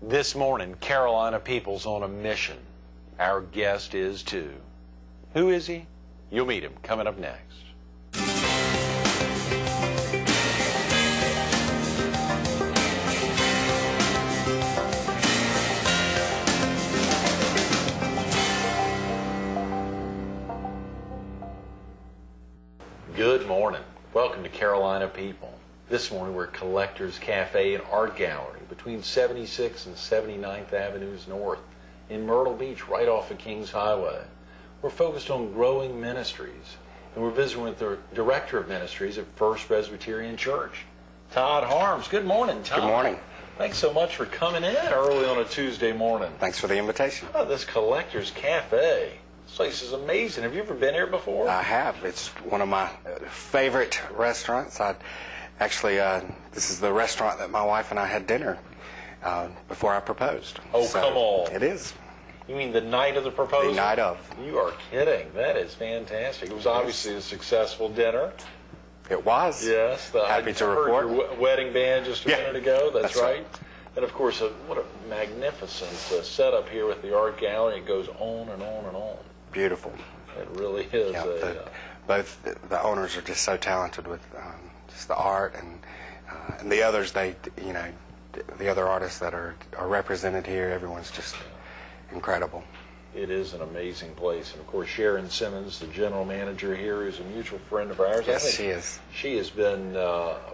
This morning, Carolina people's on a mission. Our guest is too. Who is he? You'll meet him coming up next. Good morning. Welcome to Carolina People. This morning we're at Collectors Cafe and Art Gallery between 76th and 79th Avenues North in Myrtle Beach, right off of Kings Highway. We're focused on growing ministries, and we're visiting with the Director of Ministries at First Presbyterian Church, Todd Harms. Good morning, Todd. Good morning. Thanks so much for coming in early on a Tuesday morning. Thanks for the invitation. Oh, this Collectors Cafe. This place is amazing. Have you ever been here before? I have. It's one of my favorite restaurants. This is the restaurant that my wife and I had dinner before I proposed. Oh, so come on. It is. You mean the night of the proposal? The night of. You are kidding. That is fantastic. It was obviously a successful dinner. It was. Yes. Happy to report. Heard your wedding band just a minute ago. That's right. And of course, what a magnificent setup here with the art gallery. It goes on and on and on. Beautiful. It really is. Yeah, both the owners are just so talented with just the art, and the others. The other artists that are represented here. Everyone's just incredible. It is an amazing place. And of course, Sharon Simmons, the general manager here, is a mutual friend of ours. Yes, she is. She has been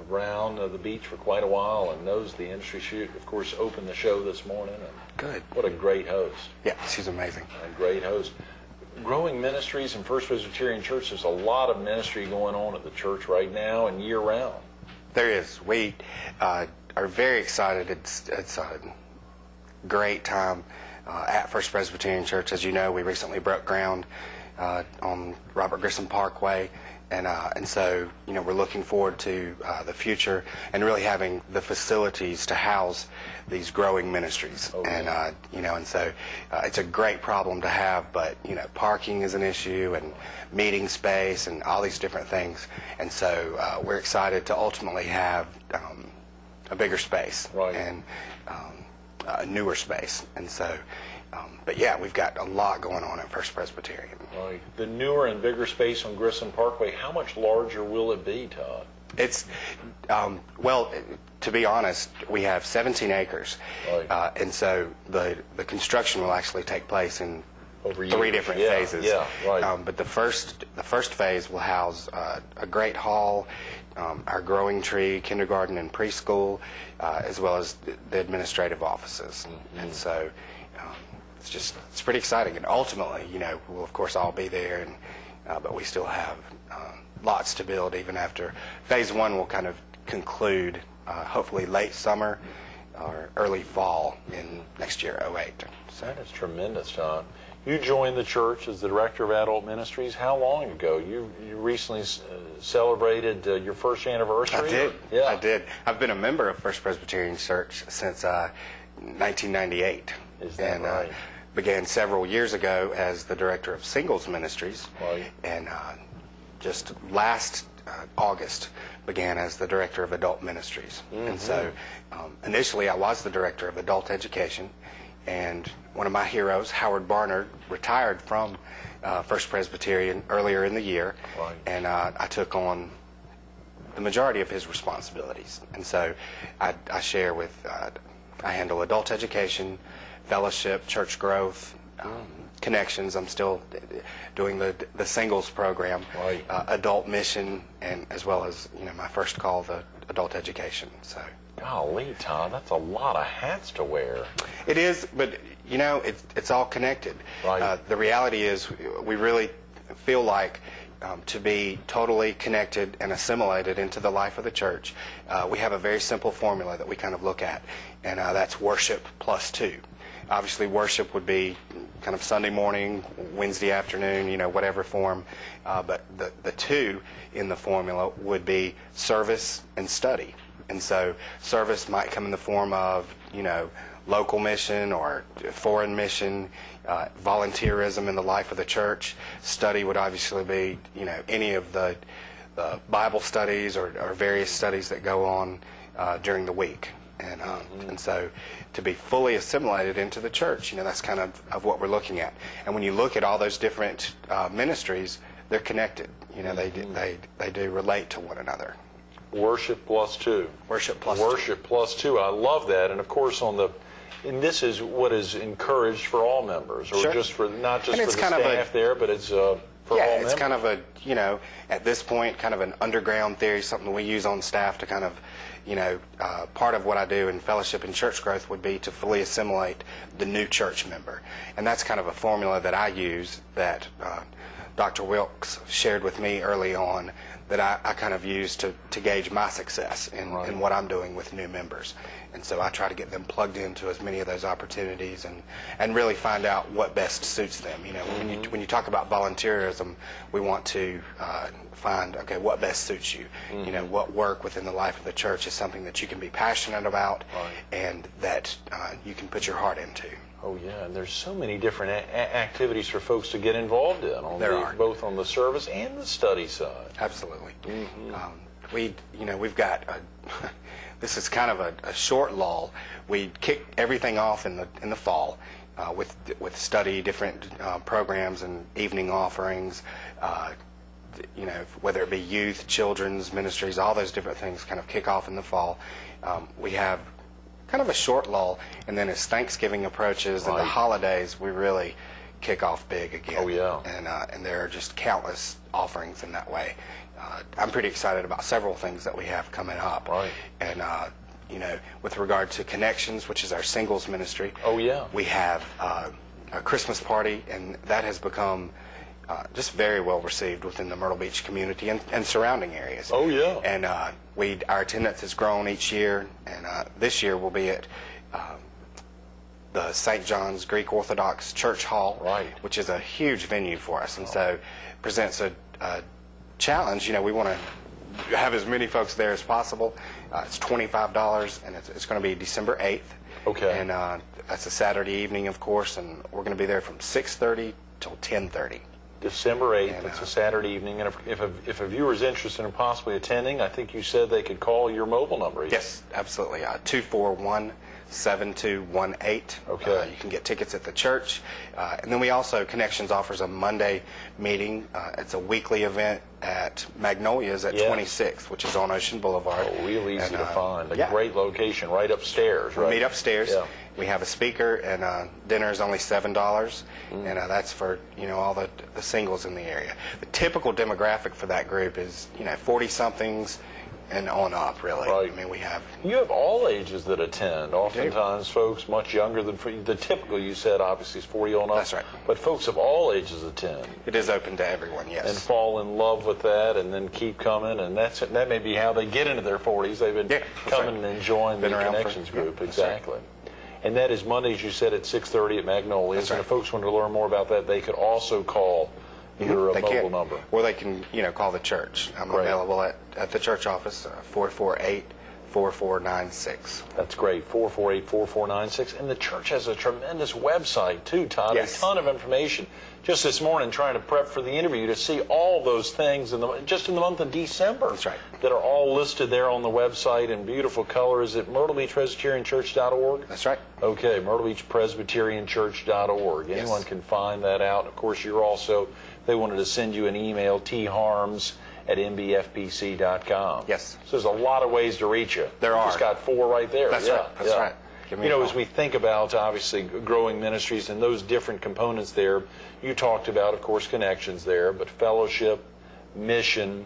around the beach for quite a while and knows the industry. She, of course, opened the show this morning. And good. What a great host. Yeah, she's amazing. A great host. Growing ministries in First Presbyterian Church. There's a lot of ministry going on at the church right now and year-round. There is. We are very excited. It's a great time at First Presbyterian Church. As you know, we recently broke ground on Robert Grissom Parkway, and so we're looking forward to the future and really having the facilities to house these growing ministries. Oh, yeah. And so it's a great problem to have, but parking is an issue and meeting space and all these different things, and so we're excited to ultimately have a bigger space. Right. And a newer space, and so but yeah, we've got a lot going on at First Presbyterian. Right. The newer and bigger space on Grissom Parkway, how much larger will it be, Todd? It's well, to be honest, we have 17 acres. Right. And so the construction will actually take place in over 3 different phases. Yeah, right. But the first phase will house a great hall, our growing tree, kindergarten and preschool, as well as the administrative offices. Mm-hmm. And so it's pretty exciting. And ultimately, we'll of course all be there, and but we still have lots to build even after phase 1 will kind of conclude, hopefully late summer or early fall in next year, 2008. So that is tremendous, Todd. You joined the church as the Director of Adult Ministries. How long ago? You recently celebrated your first anniversary? I did. Yeah. I did. I've been a member of First Presbyterian Church since 1998. Is that right? Began several years ago as the Director of Singles Ministries. Right. And just last August began as the Director of Adult Ministries. Mm-hmm. And so initially I was the Director of Adult Education, and one of my heroes, Howard Barnard, retired from First Presbyterian earlier in the year. Right. And I took on the majority of his responsibilities. And so I handle adult education, fellowship, church growth, connections. I'm still doing the singles program, right. Adult mission, and as well as my first call, the adult education. So, golly, Todd, that's a lot of hats to wear. It is, but it's all connected. Right. The reality is, we really feel like to be totally connected and assimilated into the life of the church, we have a very simple formula that we kind of look at, and that's worship plus 2. Obviously, worship would be kind of Sunday morning, Wednesday afternoon, whatever form. But the 2 in the formula would be service and study. And so service might come in the form of, local mission or foreign mission, volunteerism in the life of the church. Study would obviously be, any of the Bible studies or various studies that go on during the week. And so to be fully assimilated into the church, that's kind of what we're looking at. And when you look at all those different ministries, they're connected. They do relate to one another. Worship plus two. Worship plus Worship plus two. I love that. And of course, and this is what is encouraged for all members, or Sure. not just And for it's the kind of staff there, but it's for all members. it's kind of at this point, kind of an underground theory, something we use on staff to kind of, part of what I do in fellowship and church growth would be to fully assimilate the new church member. And that's kind of a formula that I use that Dr. Wilkes shared with me early on, that I kind of use to gauge my success in what I'm doing with new members. And so I try to get them plugged into as many of those opportunities and really find out what best suits them. When you talk about volunteerism, we want to find, okay, what best suits you. What work within the life of the church is something that you can be passionate about and that you can put your heart into. Oh yeah, and there's so many different activities for folks to get involved in, both on the service and the study side. Absolutely. We've got this is kind of a short lull. We kick everything off in the fall with study, different programs and evening offerings. Whether it be youth, children's ministries, all those different things kind of kick off in the fall. We have kind of a short lull, and then as Thanksgiving approaches and the holidays, we really kick off big again. Oh yeah. And there are just countless offerings in that way. I'm pretty excited about several things that we have coming up. Right. And with regard to Connections, which is our singles ministry. Oh yeah. We have a Christmas party, and that has become just very well received within the Myrtle Beach community and surrounding areas. Oh yeah. And our attendance has grown each year, and this year we'll be at the St. John's Greek Orthodox Church Hall, which is a huge venue for us, and so presents a challenge. We want to have as many folks there as possible. It's $25, and it's going to be December 8th. Okay. And that's a Saturday evening, of course, and we're going to be there from 6:30 till 10:30. December 8th, it's a Saturday evening, and if a viewer is interested in possibly attending, I think you said they could call your mobile number. Yes, absolutely. 241-7218. Okay. You can get tickets at the church. And then we also, Connections offers a Monday meeting. It's a weekly event at Magnolia's at 26th, which is on Ocean Boulevard. Oh, real easy to find. A great location, right upstairs, right? We meet upstairs. Yeah. We have a speaker, and dinner is only $7, and that's for all the singles in the area. The typical demographic for that group is 40-somethings and on up, really. Right. I mean, you have all ages that attend. Oftentimes, folks much younger than the typical. You said obviously is 40 on up. That's right. But folks of all ages attend. It is open to everyone, yes. And fall in love with that, and then keep coming, and that may be how they get into their 40s. They've been coming and enjoying the Connections group. Exactly. Right. And that is Mondays, you said, at 6:30 at Magnolia's. And if folks want to learn more about that, they could also call your mobile number. Or they can, call the church. I'm available at the church office, 448-4496. That's great, 448-4496. And the church has a tremendous website, too, Todd. Yes. A ton of information. Just this morning, trying to prep for the interview, to see all those things just in the month of December. That's right. That are all listed there on the website in beautiful colors at MyrtleBeachPresbyterianChurch.org. That's right. Okay, MyrtleBeachPresbyterianChurch.org. Anyone can find that out. Of course, they wanted to send you an email, tharms@mbfpc.com. Yes. So there's a lot of ways to reach you. There are. Just got 4 right there. That's right. That's right. As we think about, obviously, growing ministries and those different components there, you talked about, of course, Connections there, but fellowship, mission,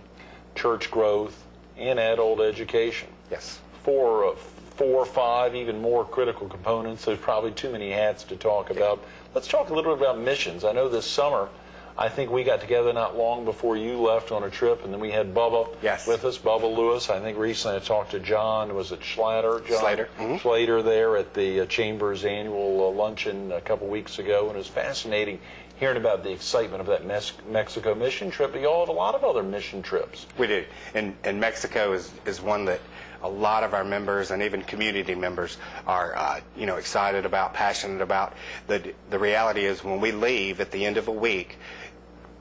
church growth, and adult education. Yes. 4 or 5 even more critical components. There's probably too many hats to talk about. Let's talk a little bit about missions. I know this summer, I think we got together not long before you left on a trip, and then we had Bubba with us, Bubba Lewis. I think recently I talked to John, was it Schlatter? Slater. Slater there at the Chamber's annual luncheon a couple weeks ago, and it was fascinating hearing about the excitement of that Mexico mission trip. But you all have a lot of other mission trips. We do. And Mexico is one that a lot of our members and even community members are excited about, passionate about. The reality is when we leave at the end of a week,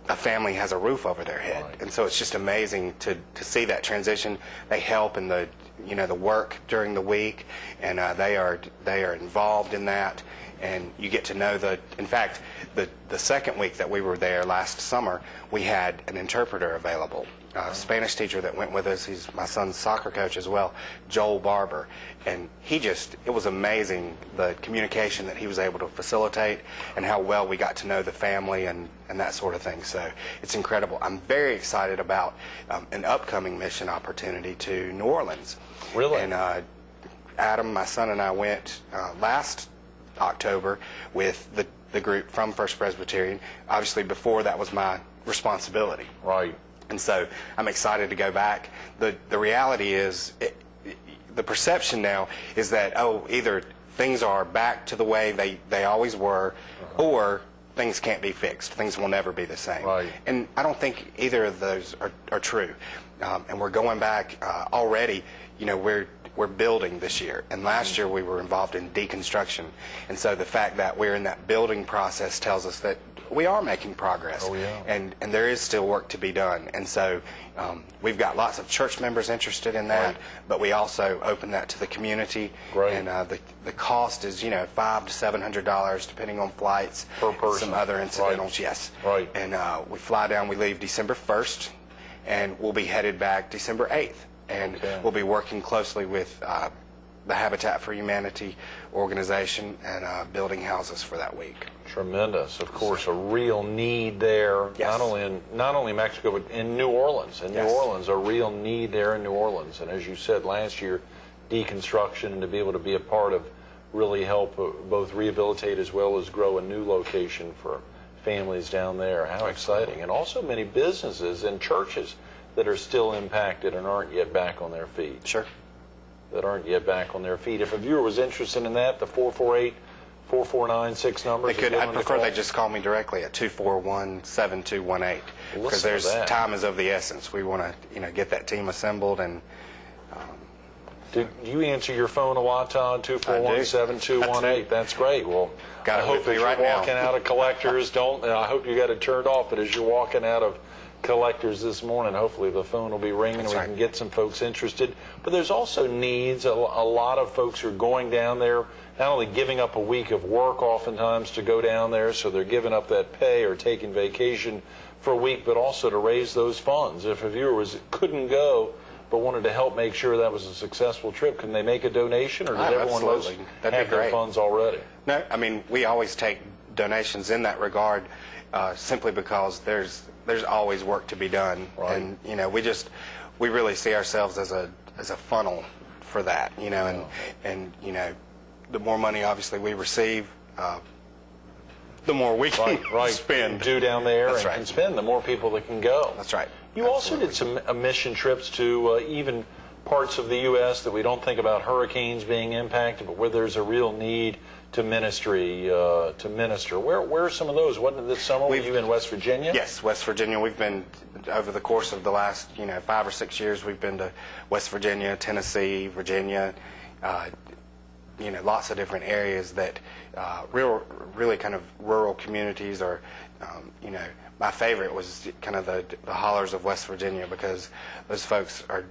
a family has a roof over their head. Right. And so it's just amazing to see that transition. They help in the the work during the week, and they are involved in that, and you get to know in fact, the second week that we were there last summer, we had an interpreter available. A Spanish teacher that went with us, he's my son's soccer coach as well, Joel Barber. And it was amazing the communication that he was able to facilitate and how well we got to know the family and that sort of thing. So it's incredible. I'm very excited about an upcoming mission opportunity to New Orleans. Really? And Adam, my son, and I went last October with the group from First Presbyterian. Obviously, before that was my responsibility. Right. And so I'm excited to go back. The reality is, the perception now is that, either things are back to the way they always were, or things can't be fixed. Things will never be the same. Right. And I don't think either of those are true. And we're going back already. We're building this year, and last year we were involved in deconstruction. And so the fact that we're in that building process tells us that we are making progress. Oh, yeah. And there is still work to be done. And so we've got lots of church members interested in that, right. But we also open that to the community. Right. And the cost is $500 to $700 depending on flights per person. And some other incidentals. Right. Yes. Right. And we fly down. We leave December 1st, and we'll be headed back December 8th. And we'll be working closely with the Habitat for Humanity organization and building houses for that week. Tremendous. Of course, a real need there, yes. not only Mexico, but in New Orleans. In yes. New Orleans, a real need there in New Orleans. And as you said last year, deconstruction, and to be able to be a part of really help both rehabilitate as well as grow a new location for families down there. How exciting. And also many businesses and churches that are still impacted and aren't yet back on their feet. Sure. That aren't yet back on their feet. If a viewer was interested in that, the 448-4496 numbers. They could. I'd prefer they just call me directly at 241-7218 because time is of the essence. We want to get that team assembled and. Do you answer your phone a lot, Todd? 241-7218. That's great. Well, I hope that you're walking out of Collectors. I hope you got it turned off. But as you're walking out of Collectors this morning, hopefully the phone will be ringing and we can get some folks interested. But there's also needs. A lot of folks are going down there, not only giving up a week of work oftentimes to go down there, so they're giving up that pay or taking vacation for a week, but also to raise those funds. If a viewer couldn't go but wanted to help make sure that was a successful trip, can they make a donation, or did everyone have their funds already? No, I mean, we always take donations in that regard simply because there's always work to be done. Right. And we really see ourselves as a funnel for that, and the more money obviously we receive, the more we can spend. Do down there. That's and right. can spend, the more people that can go. That's right. You also did some mission trips to even parts of the U.S. that we don't think about hurricanes being impacted, but where there's a real need to minister. Where are some of those? Wasn't it this summer? Were you in West Virginia? Yes, West Virginia. We've been, over the course of the last 5 or 6 years, we've been to West Virginia, Tennessee, Virginia, lots of different areas that really kind of rural communities are, my favorite was kind of the hollers of West Virginia, because those folks are,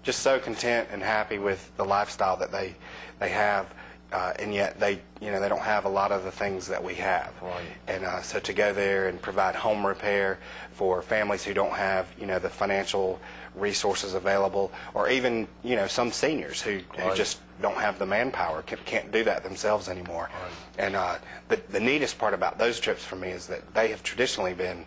just so content and happy with the lifestyle that they have, and yet they don't have a lot of the things that we have. Right. And so to go there and provide home repair for families who don't have, the financial resources available, or even, some seniors who just don't have the manpower, can't do that themselves anymore. Right. And the neatest part about those trips for me is that they have traditionally been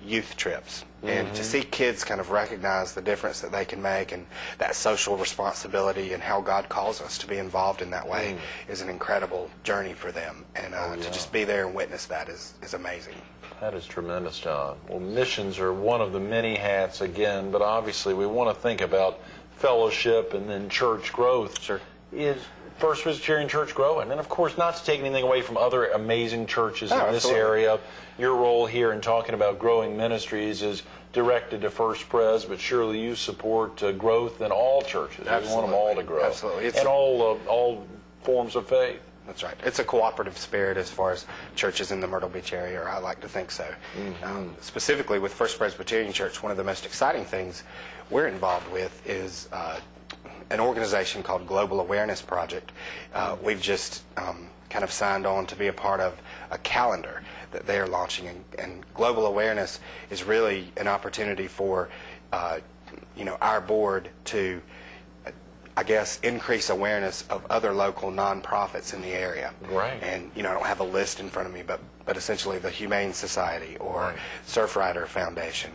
youth trips. And to see kids kind of recognize the difference that they can make, and that social responsibility, and how God calls us to be involved in that way is an incredible journey for them. And to just be there and witness that is amazing. That is tremendous, John. Well, missions are one of the many hats again, but obviously we want to think about fellowship and then church growth. Sure. Is First Presbyterian Church growing? And of course, not to take anything away from other amazing churches in this area. Your role here in talking about growing ministries is directed to First Pres, but surely you support growth in all churches. Absolutely. We want them all to grow. Absolutely. And all forms of faith. That's right. It's a cooperative spirit as far as churches in the Myrtle Beach area, or I like to think so. Specifically with First Presbyterian Church, one of the most exciting things we're involved with is an organization called Global Awareness Project. We've just kind of signed on to be a part of a calendar that they're launching, and Global Awareness is really an opportunity for our board to, I guess, increase awareness of other local nonprofits in the area. Right. And I don't have a list in front of me, but essentially the Humane Society or Right. Surfrider Foundation,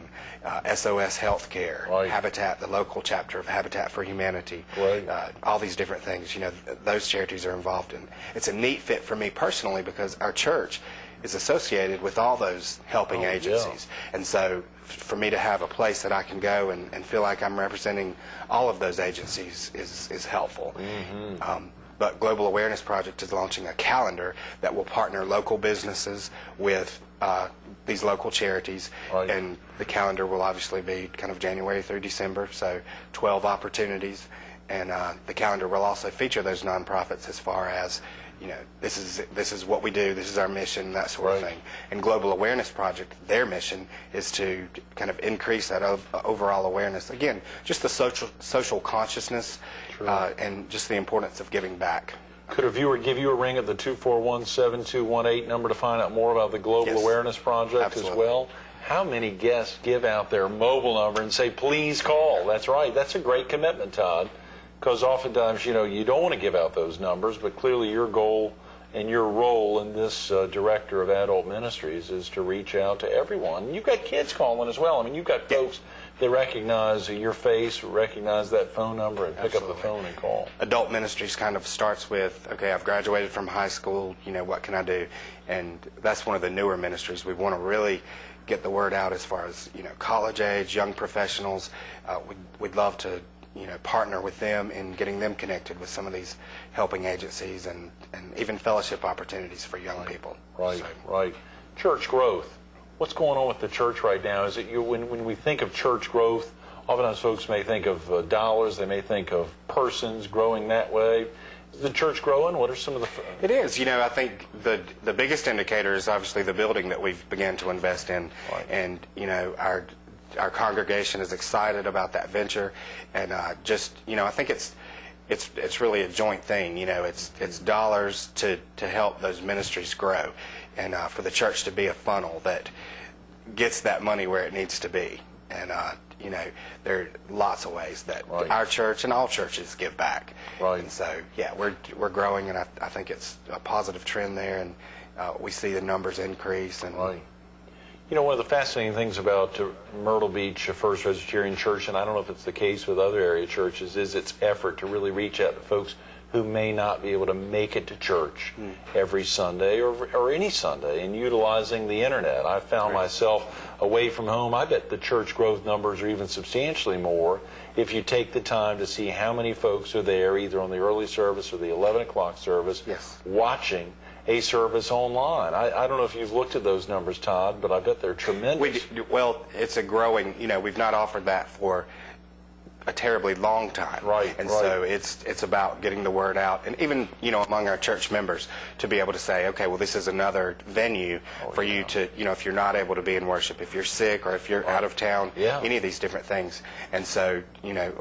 SOS Healthcare, Right. Habitat, the local chapter of Habitat for Humanity, Right. all these different things. Those charities are involved in. It's a neat fit for me personally because our church is associated with all those helping Oh, yeah. agencies, and so for me to have a place that I can go and feel like I'm representing all of those agencies is helpful. But Global Awareness Project is launching a calendar that will partner local businesses with these local charities. Right. And the calendar will obviously be kind of January through December, so 12 opportunities. And the calendar will also feature those nonprofits as far as, this is what we do, this is our mission, that sort of Right. thing. And Global Awareness Project, their mission is to kind of increase that overall awareness. Again, just the social consciousness and just the importance of giving back. Could a viewer give you a ring at the 241-7218 number to find out more about the Global Yes. Awareness Project Absolutely. as well? How many guests give out their mobile number and say, please call? That's right. That's a great commitment, Todd, because oftentimes, you don't want to give out those numbers, but clearly your goal and your role in this Director of Adult Ministries is to reach out to everyone. You've got kids calling as well. I mean, you've got folks that recognize your face, recognize that phone number, and pick up the phone and call. Adult Ministries kind of starts with, okay, I've graduated from high school, what can I do? And that's one of the newer ministries. We want to really get the word out as far as, college age, young professionals. We'd love to, partner with them in getting them connected with some of these helping agencies and even fellowship opportunities for young people. Right, So, right. Church growth. What's going on with the church right now? Is it when we think of church growth, oftentimes folks may think of dollars, they may think of persons growing that way. Is the church growing? What are some of the... It is. I think the biggest indicator is obviously the building that we've began to invest in. Right. And, our congregation is excited about that venture. And I think it's really a joint thing. It's dollars to help those ministries grow and for the church to be a funnel that gets that money where it needs to be. And, there are lots of ways that Right. our church and all churches give back. Right. And so, yeah, we're growing, and I think it's a positive trend there, and we see the numbers increase. And Right. One of the fascinating things about Myrtle Beach First Presbyterian Church, and I don't know if it's the case with other area churches, is its effort to really reach out to folks who may not be able to make it to church every Sunday or any Sunday, and utilizing the internet. I found myself away from home. I bet the church growth numbers are even substantially more if you take the time to see how many folks are there, either on the early service or the 11 o'clock service, Yes. watching a service online. I don't know if you've looked at those numbers, Todd, but I bet they're tremendous. Well, it's a growing, we've not offered that for a terribly long time. Right, And right. so it's about getting the word out, and even, among our church members, to be able to say, okay, well, this is another venue for you to, if you're not able to be in worship, if you're sick or if you're out of town, Yeah. any of these different things. And so,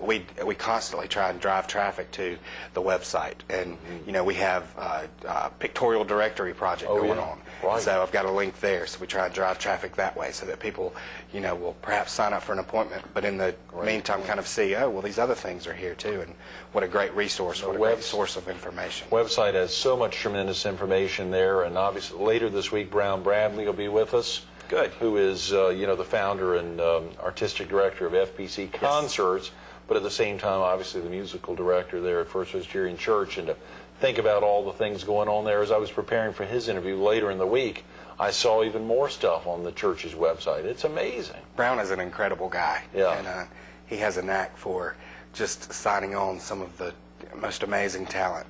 we constantly try and drive traffic to the website. And, we have a pictorial directory project Oh, going yeah. on. Right. So I've got a link there, so we try and drive traffic that way so that people, will perhaps sign up for an appointment, but in the meantime kind of see, oh, well, these other things are here too, and what a great resource, what a great source of information. Website has so much tremendous information there, and obviously later this week, Brown Bradley will be with us. Good. Who is, the founder and artistic director of FPC Concerts, but at the same time, obviously, the musical director there at First Presbyterian Church, and to think about all the things going on there. As I was preparing for his interview later in the week, I saw even more stuff on the church's website. It's amazing. Brown is an incredible guy. Yeah. And he has a knack for just signing on some of the most amazing talent.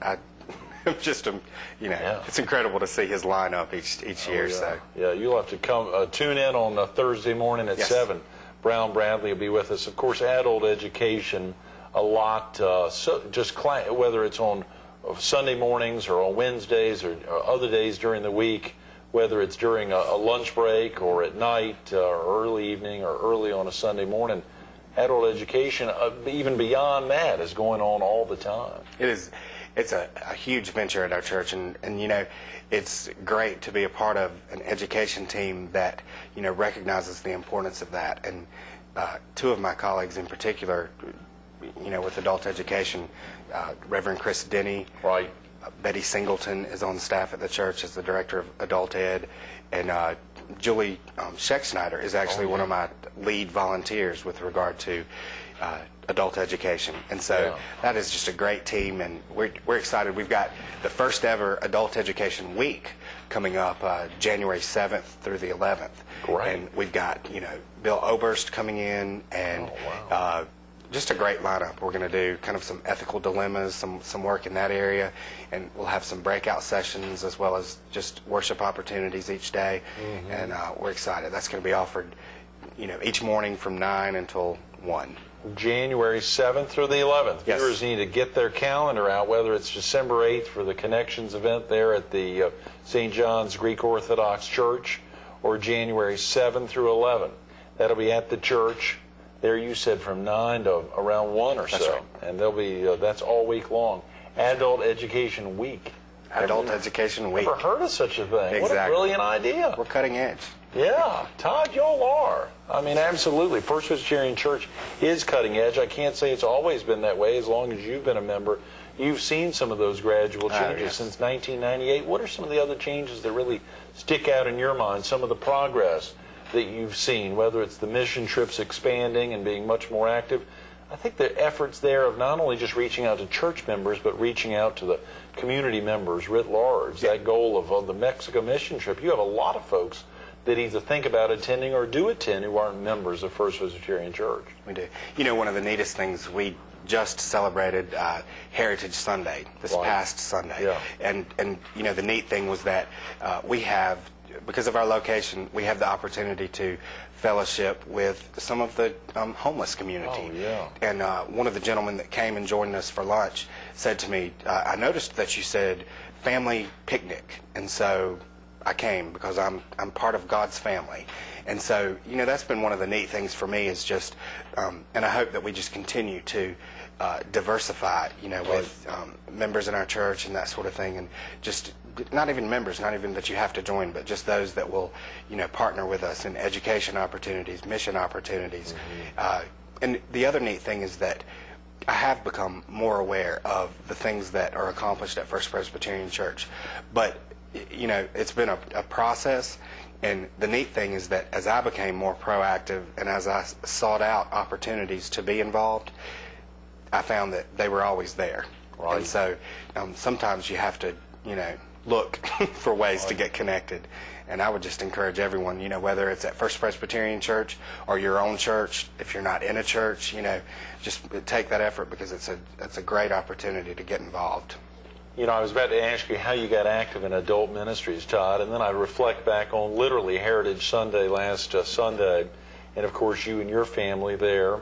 It's incredible to see his lineup each year. Yeah. So Yeah, you'll have to come tune in on Thursday morning at Yes. 7. Brown Bradley will be with us. Of course, adult education, a lot, whether it's on Sunday mornings or on Wednesdays or other days during the week, whether it's during a lunch break or at night or early evening or early on a Sunday morning, adult education, even beyond that, is going on all the time. It is. It's a huge venture at our church, and it's great to be a part of an education team that recognizes the importance of that. And two of my colleagues in particular, with adult education, Reverend Chris Denny, right. Betty Singleton is on staff at the church as the director of adult ed, and Julie Scheck-Snyder is actually one of my lead volunteers with regard to adult education. And so that is just a great team, and we're excited. We've got the first ever Adult Education Week coming up January 7th through the 11th. Great. And we've got, Bill Oberst coming in, and just a great lineup. We're going to do kind of some ethical dilemmas, some work in that area, and we'll have some breakout sessions as well as just worship opportunities each day. And we're excited. That's going to be offered, each morning from 9 until 1. January 7th through the 11th. Yes. Viewers need to get their calendar out, whether it's December 8th for the Connections event there at the St. John's Greek Orthodox Church, or January 7th through 11th. That'll be at the church. There you said from 9 to around 1 or That's so. right. And they'll be, that's all week long. Adult Education Week. Adult Education Week. Never heard of such a thing. Exactly. What a brilliant idea. We're cutting edge. Yeah, Todd, y'all are. I mean, absolutely. First Presbyterian Church is cutting edge. I can't say it's always been that way. As long as you've been a member, you've seen some of those gradual changes yes. since 1998. What are some of the other changes that really stick out in your mind? Some of the progress that you've seen, whether it's the mission trips expanding and being much more active. I think the efforts there of not only just reaching out to church members, but reaching out to the community members writ large. That goal of the Mexico mission trip, you have a lot of folks that either think about attending or do attend who aren't members of First Presbyterian Church. We do. One of the neatest things, we just celebrated Heritage Sunday this past Sunday. Yeah. And the neat thing was that we have, because of our location, we have the opportunity to fellowship with some of the homeless community. Oh, yeah. And one of the gentlemen that came and joined us for lunch said to me, I noticed that you said family picnic. And so I came because I'm part of God's family. And so, that's been one of the neat things for me is just, and I hope that we just continue to diversify, with members in our church and that sort of thing, and just not even members, not even that you have to join, but just those that will, partner with us in education opportunities, mission opportunities. And the other neat thing is that I have become more aware of the things that are accomplished at First Presbyterian Church. But, it's been a process. And the neat thing is that as I became more proactive and as I sought out opportunities to be involved, I found that they were always there. Right. And so sometimes you have to, look for ways to get connected. And I would just encourage everyone, whether it's at First Presbyterian Church or your own church, if you're not in a church, just take that effort because it's a great opportunity to get involved. I was about to ask you how you got active in adult ministries, Todd, and then I reflect back on literally Heritage Sunday last Sunday, and of course you and your family there,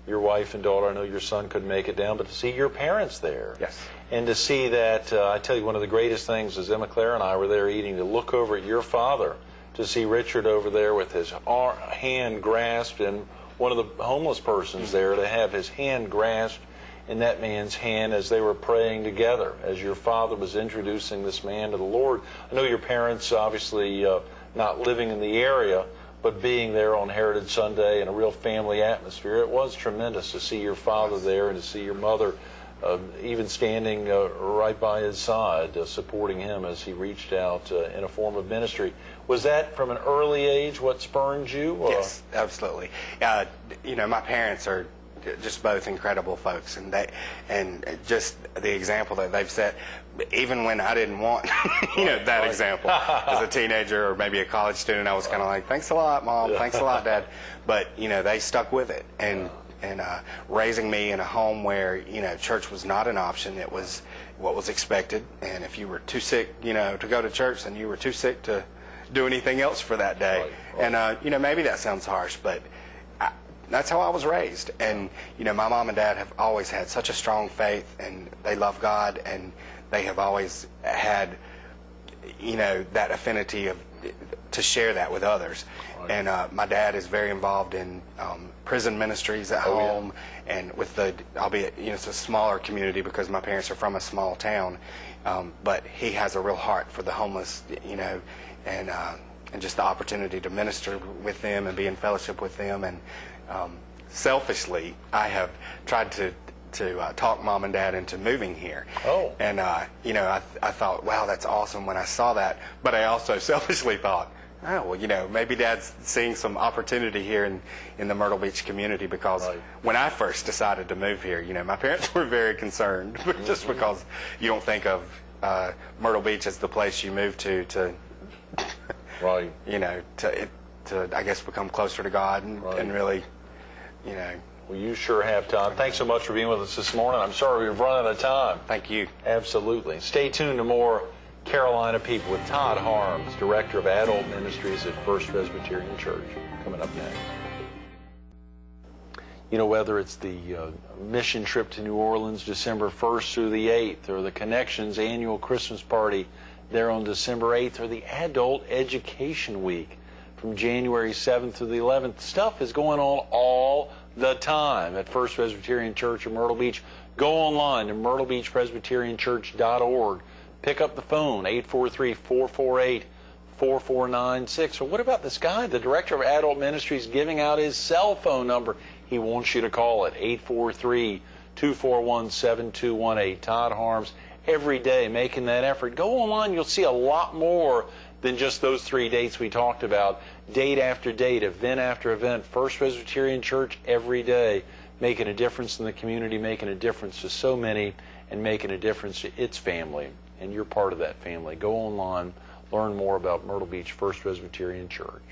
your wife and daughter. I know your son couldn't make it down, but to see your parents there. Yes. And to see that, I tell you, one of the greatest things is Emma Claire and I were there eating, to look over at your father, to see Richard over there with his hand grasped, and one of the homeless persons there, to have his hand grasped in that man's hand as they were praying together, as your father was introducing this man to the Lord. I know your parents, obviously not living in the area, but being there on Heritage Sunday in a real family atmosphere, it was tremendous to see your father there and to see your mother even standing right by his side, supporting him as he reached out in a form of ministry. Was that from an early age what spurred you? Yes, absolutely. My parents are just both incredible folks, and just the example that they've set, even when I didn't want that example as a teenager or maybe a college student, I was kind of like, thanks a lot, Mom, thanks a lot, Dad, but they stuck with it, and raising me in a home where church was not an option. It was what was expected, and if you were too sick to go to church, then you were too sick to do anything else for that day. Right. And maybe that sounds harsh, but that's how I was raised. And my mom and dad have always had such a strong faith, and they love God, and they have always had that affinity to share that with others. Right. And my dad is very involved in prison ministries at home, and with the, albeit it's a smaller community because my parents are from a small town, but he has a real heart for the homeless, and just the opportunity to minister with them and be in fellowship with them. And selfishly, I have tried to talk Mom and Dad into moving here. Oh. And, I thought, wow, that's awesome when I saw that. But I also selfishly thought, oh, well, maybe Dad's seeing some opportunity here in the Myrtle Beach community, because when I first decided to move here, my parents were very concerned, just because you don't think of Myrtle Beach as the place you move to right. To I guess become closer to God and really, Well, you sure have, Todd. Thanks so much for being with us this morning. I'm sorry we've run out of time. Thank you. Absolutely. Stay tuned to more Carolina People with Todd Harms, Director of Adult Ministries at First Presbyterian Church, coming up next. Whether it's the mission trip to New Orleans December 1st through the 8th, or the Connections annual Christmas party there on December 8th, or the Adult Education Week from January 7th to the 11th, stuff is going on all the time at First Presbyterian Church in Myrtle Beach. Go online to myrtlebeachpresbyterianchurch.org. Pick up the phone, 843-448-4496. Or what about this guy, the Director of Adult Ministries, giving out his cell phone number? He wants you to call it, 843-241-7218. Todd Harms, every day making that effort. Go online, you'll see a lot more than just those 3 dates we talked about. Date after date, event after event. First Presbyterian Church every day, making a difference in the community, making a difference to so many, and making a difference to its family. And you're part of that family. Go online, learn more about Myrtle Beach First Presbyterian Church.